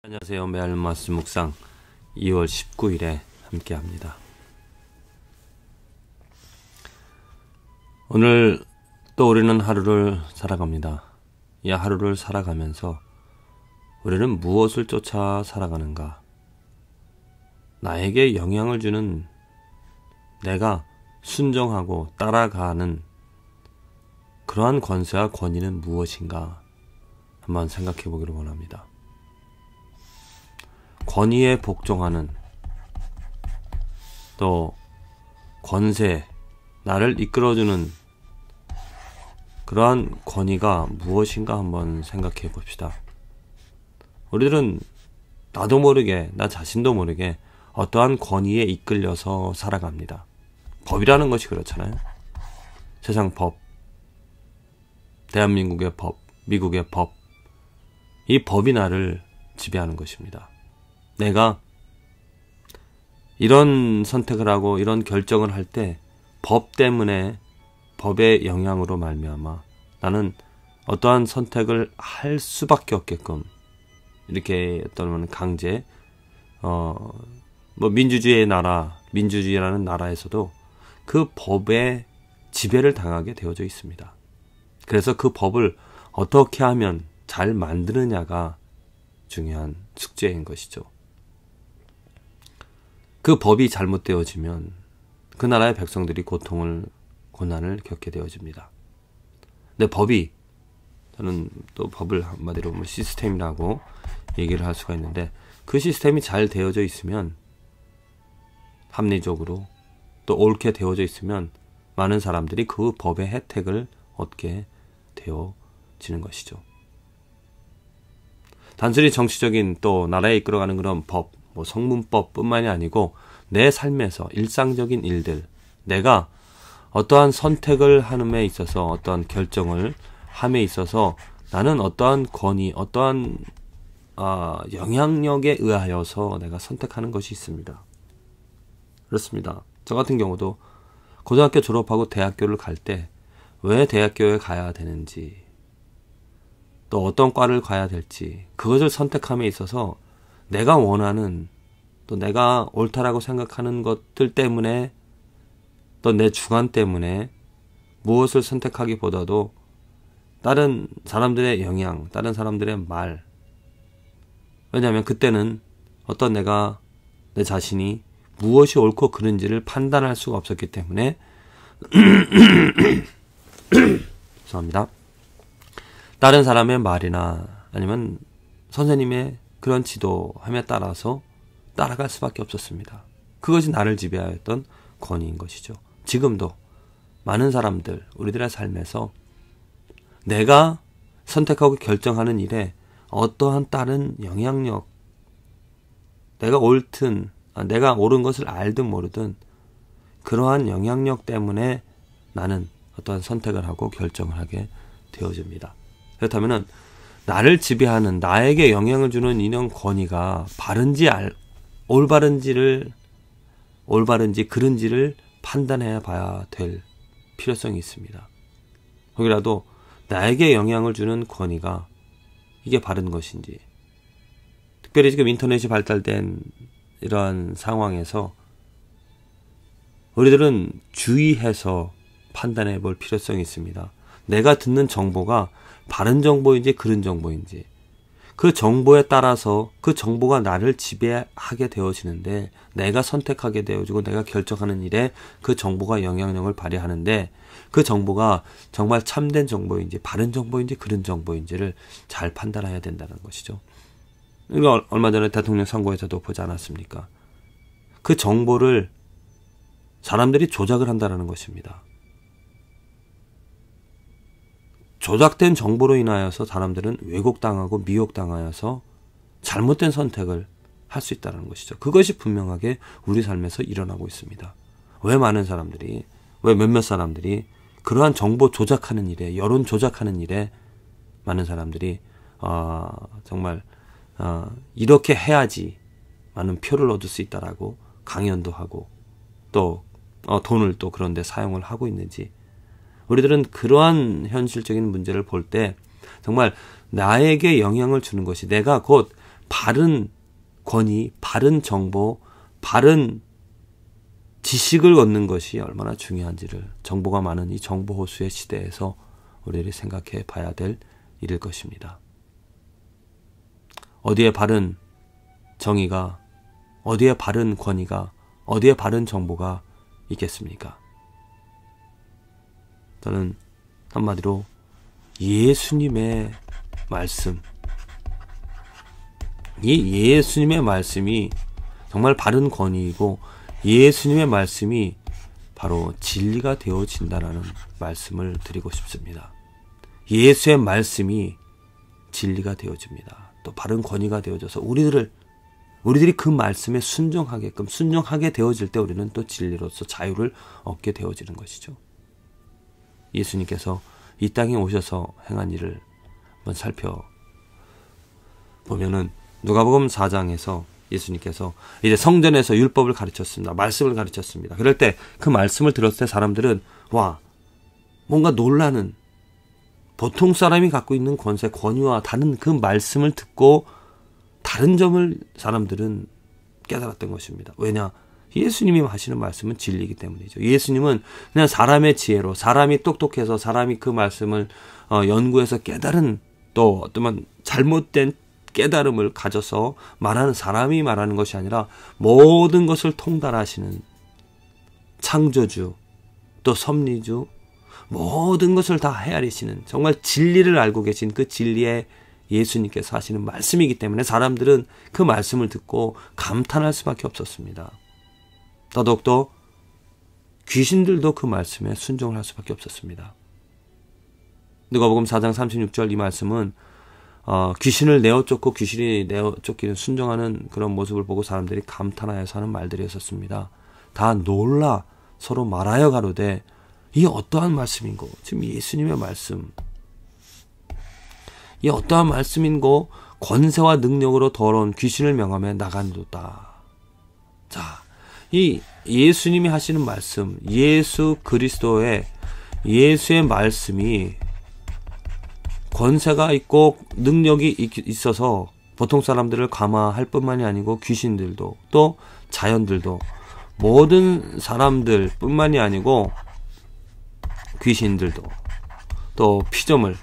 안녕하세요. 메알 말씀 묵상 2월 19일에 함께 합니다. 오늘 또 우리는 하루를 살아갑니다. 이 하루를 살아가면서 우리는 무엇을 쫓아 살아가는가? 나에게 영향을 주는, 내가 순종하고 따라가는 그러한 권세와 권위는 무엇인가? 한번 생각해 보기를 원합니다. 권위에 복종하는, 또 권세, 나를 이끌어주는 그러한 권위가 무엇인가 한번 생각해 봅시다. 우리들은 나도 모르게, 나 자신도 모르게 어떠한 권위에 이끌려서 살아갑니다. 법이라는 것이 그렇잖아요. 세상 법, 대한민국의 법, 미국의 법, 이 법이 나를 지배하는 것입니다. 내가 이런 선택을 하고 이런 결정을 할 때 법 때문에, 법의 영향으로 말미암아 나는 어떠한 선택을 할 수밖에 없게끔, 이렇게 어떤 강제, 민주주의의 나라, 민주주의라는 나라에서도 그 법에 지배를 당하게 되어져 있습니다. 그래서 그 법을 어떻게 하면 잘 만드느냐가 중요한 숙제인 것이죠. 그 법이 잘못되어지면 그 나라의 백성들이 고난을 겪게 되어집니다. 근데 법이, 저는 또 법을 한마디로 시스템이라고 얘기를 할 수가 있는데, 그 시스템이 잘 되어져 있으면, 합리적으로 또 옳게 되어져 있으면 많은 사람들이 그 법의 혜택을 얻게 되어지는 것이죠. 단순히 정치적인, 또 나라에 이끌어가는 그런 법, 성문법 뿐만이 아니고 내 삶에서 일상적인 일들, 내가 어떠한 선택을 함에 있어서, 어떠한 결정을 함에 있어서 나는 어떠한 권위, 어떠한 영향력에 의하여서 내가 선택하는 것이 있습니다. 그렇습니다. 저 같은 경우도 고등학교 졸업하고 대학교를 갈 때 왜 대학교에 가야 되는지, 또 어떤 과를 가야 될지, 그것을 선택함에 있어서 내가 원하는, 또 내가 옳다라고 생각하는 것들 때문에, 또 내 주관 때문에 무엇을 선택하기보다도 다른 사람들의 영향, 다른 사람들의 말, 왜냐하면 그때는 어떤 내 자신이 무엇이 옳고 그른지를 판단할 수가 없었기 때문에 죄송합니다. 다른 사람의 말이나 아니면 선생님의 그런 지도함에 따라서 따라갈 수밖에 없었습니다. 그것이 나를 지배하였던 권위인 것이죠. 지금도 많은 사람들, 우리들의 삶에서 내가 선택하고 결정하는 일에 어떠한 다른 영향력, 내가 옳든, 내가 옳은 것을 알든 모르든 그러한 영향력 때문에 나는 어떠한 선택을 하고 결정을 하게 되어집니다. 그렇다면 나를 지배하는, 나에게 영향을 주는 이런 권위가 올바른지 그른지를 판단해 봐야 될 필요성이 있습니다. 거기라도 나에게 영향을 주는 권위가 이게 바른 것인지, 특별히 지금 인터넷이 발달된 이러한 상황에서 우리들은 주의해서 판단해 볼 필요성이 있습니다. 내가 듣는 정보가 바른 정보인지 그른 정보인지, 그 정보에 따라서 그 정보가 나를 지배하게 되어지는데, 내가 선택하게 되어지고 내가 결정하는 일에 그 정보가 영향력을 발휘하는데, 그 정보가 정말 참된 정보인지 바른 정보인지 그른 정보인지를 잘 판단해야 된다는 것이죠. 이거 얼마 전에 대통령 선거에서도 보지 않았습니까? 그 정보를 사람들이 조작을 한다는 것입니다. 조작된 정보로 인하여서 사람들은 왜곡당하고 미혹당하여서 잘못된 선택을 할 수 있다는 것이죠. 그것이 분명하게 우리 삶에서 일어나고 있습니다. 왜 몇몇 사람들이 그러한 정보 조작하는 일에, 여론 조작하는 일에 많은 사람들이 정말 이렇게 해야지 많은 표를 얻을 수 있다라고 강연도 하고, 또 돈을 또 그런 데 사용을 하고 있는지, 우리들은 그러한 현실적인 문제를 볼 때 정말 나에게 영향을 주는 것이, 내가 곧 바른 권위, 바른 정보, 바른 지식을 얻는 것이 얼마나 중요한지를 정보가 많은 이 정보 호수의 시대에서 우리들이 생각해 봐야 될 일일 것입니다. 어디에 바른 정의가, 어디에 바른 권위가, 어디에 바른 정보가 있겠습니까? 저는 한마디로 예수님의 말씀, 이 예수님의 말씀이 정말 바른 권위이고 예수님의 말씀이 바로 진리가 되어진다라는 말씀을 드리고 싶습니다. 예수의 말씀이 진리가 되어집니다. 또 바른 권위가 되어져서 우리들이 그 말씀에 순종하게 되어질 때 우리는 또 진리로서 자유를 얻게 되어지는 것이죠. 예수님께서 이 땅에 오셔서 행한 일을 한번 살펴보면은 누가복음 4장에서 예수님께서 이제 성전에서 율법을 가르쳤습니다. 말씀을 가르쳤습니다. 그럴 때 그 말씀을 들었을 때 사람들은 뭔가 놀라는, 보통 사람이 갖고 있는 권세, 권위와 다른 그 말씀을 듣고 다른 점을 사람들은 깨달았던 것입니다. 왜냐? 예수님이 하시는 말씀은 진리이기 때문이죠. 예수님은 그냥 사람의 지혜로, 사람이 똑똑해서 사람이 그 말씀을 연구해서 깨달은, 또 어떤 잘못된 깨달음을 가져서 말하는, 사람이 말하는 것이 아니라 모든 것을 통달하시는 창조주, 또 섭리주, 모든 것을 다 헤아리시는 정말 진리를 알고 계신 그 진리의 예수님께서 하시는 말씀이기 때문에 사람들은 그 말씀을 듣고 감탄할 수밖에 없었습니다. 더더욱더 귀신들도 그 말씀에 순종을 할 수밖에 없었습니다. 누가복음 4장 36절 이 말씀은 귀신을 내어 쫓고 귀신이 내어 쫓기는 순종하는 그런 모습을 보고 사람들이 감탄하여서 하는 말들이었습니다. 다 놀라 서로 말하여 가로되 이 어떠한 말씀인고, 지금 예수님의 말씀, 이 어떠한 말씀인고 권세와 능력으로 더러운 귀신을 명하며 나간도다. 자, 이 예수님이 하시는 말씀, 예수 그리스도의 예수의 말씀이 권세가 있고 능력이 있어서 보통 사람들을 감화할 뿐만이 아니고 귀신들도 또 자연들도 모든 사람들 뿐만이 아니고 귀신들도 또 피조물,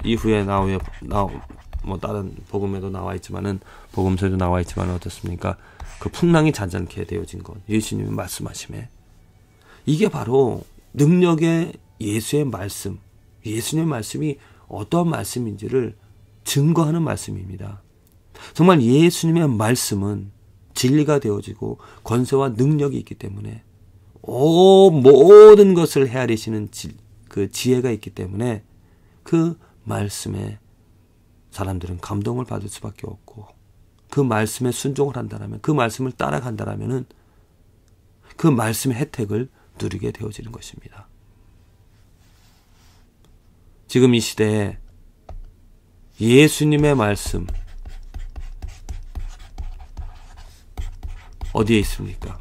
이후에 다른 복음에도 나와 있지만은, 복음서에도 나와 있지만 어떻습니까? 그 풍랑이 잔잔케 되어진 것, 예수님이 말씀하심에, 이게 바로 능력의 예수의 말씀, 예수님의 말씀이 어떠한 말씀인지를 증거하는 말씀입니다. 정말 예수님의 말씀은 진리가 되어지고 권세와 능력이 있기 때문에 모든 것을 헤아리시는 그 지혜가 있기 때문에 그 말씀에 사람들은 감동을 받을 수밖에 없고, 그 말씀에 순종을 한다면, 그 말씀을 따라간다면 그 말씀의 혜택을 누리게 되어지는 것입니다. 지금 이 시대에 예수님의 말씀 어디에 있습니까?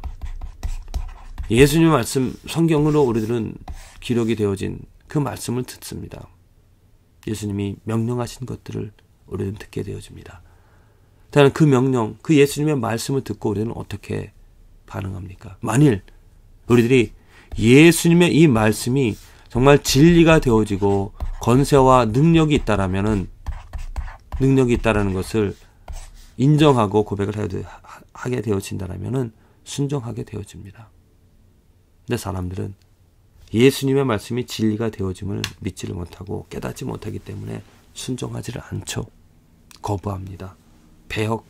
예수님의 말씀, 성경으로 우리들은 기록이 되어진 그 말씀을 듣습니다. 예수님이 명령하신 것들을 우리는 듣게 되어집니다. 다만 그 명령, 그 예수님의 말씀을 듣고 우리는 어떻게 반응합니까? 만일 우리들이 예수님의 이 말씀이 정말 진리가 되어지고 권세와 능력이 있다라면은, 능력이 있다라는 것을 인정하고 고백을 하게 되어진다라면은 순종하게 되어집니다. 근데 사람들은 예수님의 말씀이 진리가 되어짐을 믿지를 못하고 깨닫지 못하기 때문에 순종하지를 않죠. 거부합니다. 배척,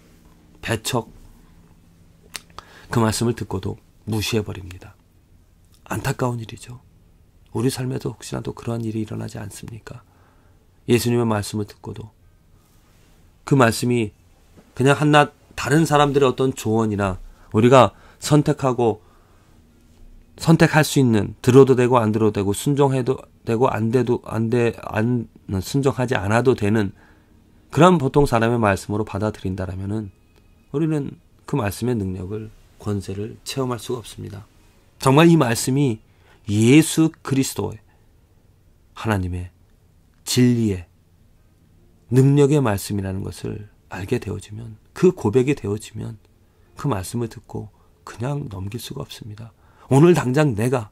그 말씀을 듣고도 무시해버립니다. 안타까운 일이죠. 우리 삶에도 혹시나 또 그러한 일이 일어나지 않습니까? 예수님의 말씀을 듣고도 그 말씀이 그냥 한낱 다른 사람들의 어떤 조언이나 우리가 선택할 수 있는, 들어도 되고 안 들어도 되고 순종해도 되고 순종하지 않아도 되는 그런 보통 사람의 말씀으로 받아들인다라면은 우리는 그 말씀의 능력을, 권세를 체험할 수가 없습니다. 정말 이 말씀이 예수 그리스도의 하나님의 진리의 능력의 말씀이라는 것을 알게 되어지면 그 고백이 되어지면 그 말씀을 듣고 그냥 넘길 수가 없습니다. 오늘 당장 내가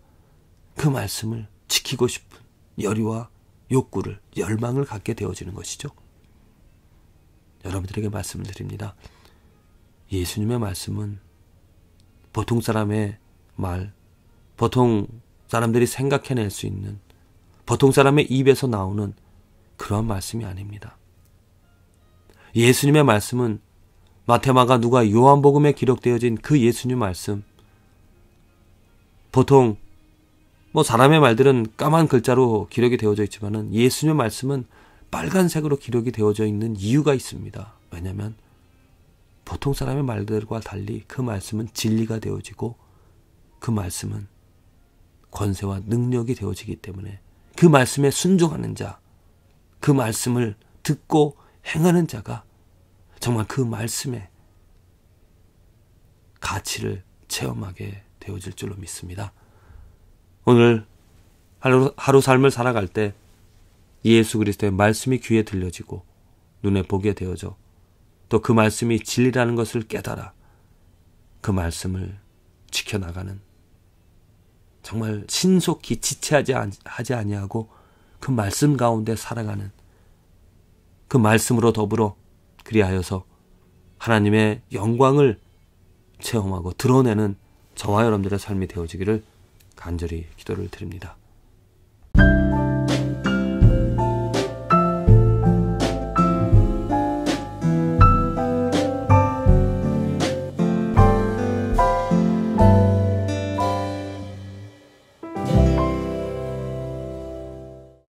그 말씀을 지키고 싶은 열의와 욕구를, 열망을 갖게 되어지는 것이죠. 여러분들에게 말씀을 드립니다. 예수님의 말씀은 보통 사람의 말, 보통 사람들이 생각해낼 수 있는, 보통 사람의 입에서 나오는 그런 말씀이 아닙니다. 예수님의 말씀은 마태, 마가, 누가, 요한복음에 기록되어진 그 예수님 말씀, 보통 사람의 말들은 까만 글자로 기록이 되어져 있지만은 예수님의 말씀은 빨간색으로 기록이 되어져 있는 이유가 있습니다. 왜냐하면 보통 사람의 말들과 달리 그 말씀은 진리가 되어지고 그 말씀은 권세와 능력이 되어지기 때문에 그 말씀에 순종하는 자, 그 말씀을 듣고 행하는 자가 정말 그 말씀의 가치를 체험하게 되어질 줄로 믿습니다. 오늘 하루 삶을 살아갈 때 예수 그리스도의 말씀이 귀에 들려지고 눈에 보게 되어져 또 그 말씀이 진리라는 것을 깨달아 그 말씀을 지켜나가는, 정말 신속히 지체하지 아니하고 그 말씀 가운데 살아가는, 그 말씀으로 더불어 그리하여서 하나님의 영광을 체험하고 드러내는 저와 여러분들의 삶이 되어지기를 간절히 기도를 드립니다.